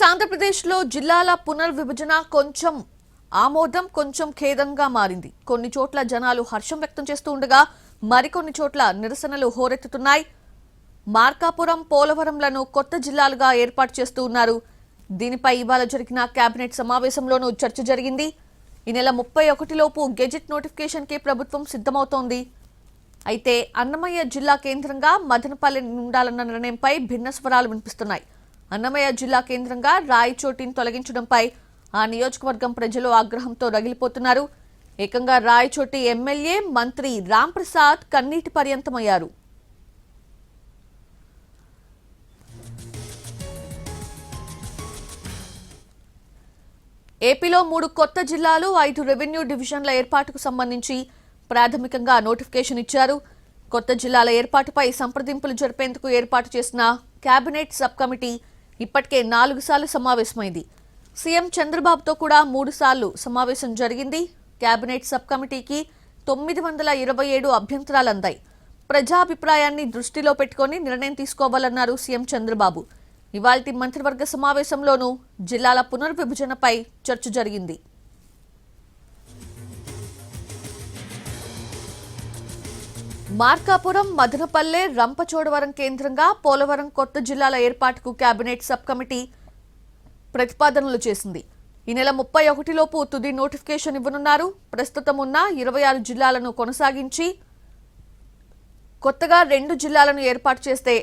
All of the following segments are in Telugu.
ఆంధ్రప్రదేశ్లో జిల్లాల పునర్విభజన కొంచెం ఆమోదం కొంచెం ఖేదంగా మారింది. కొన్ని చోట్ల జనాలు హర్షం వ్యక్తం చేస్తూ ఉండగా మరికొన్ని చోట్ల నిరసనలు హోరెత్తుతున్నాయి. మార్కాపురం, పోలవరంలను కొత్త జిల్లాలుగా ఏర్పాటు చేస్తూ ఉన్నారు. దీనిపై ఇవాళ జరిగిన కేబినెట్ సమావేశంలోనూ చర్చ జరిగింది. ఈ నెల 31 లోపు గెజెట్ నోటిఫికేషన్ కి ప్రభుత్వం సిద్ధమవుతోంది. అయితే అన్నమయ్య జిల్లా కేంద్రంగా మదనపల్లి ఉండాలన్న నిర్ణయంపై భిన్న స్వరాలు వినిపిస్తున్నాయి. అన్నమయ్య జిల్లా కేంద్రంగా రాయచోటిని తొలగించడంపై ఆ నియోజకవర్గం ప్రజలు ఆగ్రహంతో రగిలిపోతున్నారు. ఏకంగా రాయచోటి ఎమ్మెల్యే, మంత్రి రాంప్రసాద్ కన్నీటి పర్యంతమయ్యారు. ఏపీలో 3 కొత్త జిల్లాలు, 5 రెవెన్యూ డివిజన్ల ఏర్పాటుకు సంబంధించి ప్రాథమికంగా నోటిఫికేషన్ ఇచ్చారు. కొత్త జిల్లాల ఏర్పాటుపై సంప్రదింపులు జరిపేందుకు ఏర్పాటు చేసిన కేబినెట్ సబ్ కమిటీ ఇప్పటికే 4 సార్లు సమావేశమైంది. సీఎం చంద్రబాబుతో కూడా 3 సార్లు సమావేశం జరిగింది. కేబినెట్ సబ్ కమిటీకి 927 అభ్యంతరాలు అందాయి. ప్రజాభిప్రాయాన్ని దృష్టిలో పెట్టుకుని నిర్ణయం తీసుకోవాలన్నారు సీఎం చంద్రబాబు. ఇవాల్టి మంత్రివర్గ సమావేశంలోనూ జిల్లాల పునర్విభజనపై చర్చ జరిగింది. మార్కాపురం, మదనపల్లె, రంపచోడవరం కేంద్రంగా పోలవరం కొత్త జిల్లాల ఏర్పాటుకు కేబినెట్ సబ్ కమిటీ ప్రతిపాదనలు చేసింది. ఈ నెల 31 లోపు తుది నోటిఫికేషన్ ఇవ్వనున్నారు. ప్రస్తుతం ఉన్న 26 జిల్లాలను కొనసాగించి కొత్తగా 2 జిల్లాలను ఏర్పాటు చేస్తే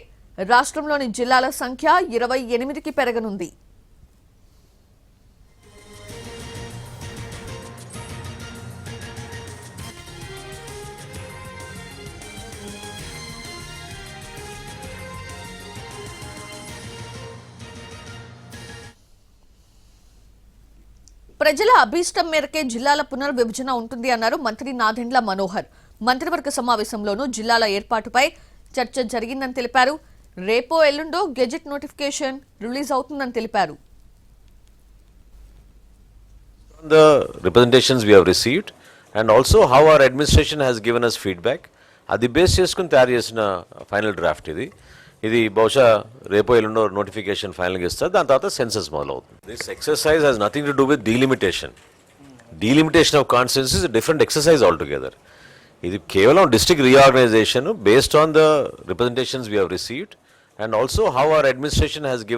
రాష్ట్రంలోని జిల్లాల సంఖ్య 28కి పెరగనుంది. ప్రజల అభీష్టం మేరకే జిల్లాల పునర్విభజన ఉంటుంది అన్నారు మంత్రి నాదెండ్ల మనోహర్. మంత్రివర్గ సమావేశంలోనూ జిల్లాల ఏర్పాటుపై చర్చ జరిగిందని తెలిపారు. రేపో ఎల్లుండో గెజెట్ నోటిఫికేషన్ రిలీజ్ అవుతుందని తెలిపారు. The representations we have received and also how our administration has given us feedback, అది బేస్ చేసుకుని తయారు చేసిన ఫైనల్ డ్రాఫ్ట్ ఇది బహుశా రేపో ఎల్లుండో నోటిఫికేషన్ ఫైనల్గా ఇస్తారు. దాని తర్వాత సెన్సస్ మొదలవుతుంది. This exercise has nothing to do with delimitation of constituencies different exercise all together. ఇది కేవలం district reorganisation based on the representations we have received and also how our administration has given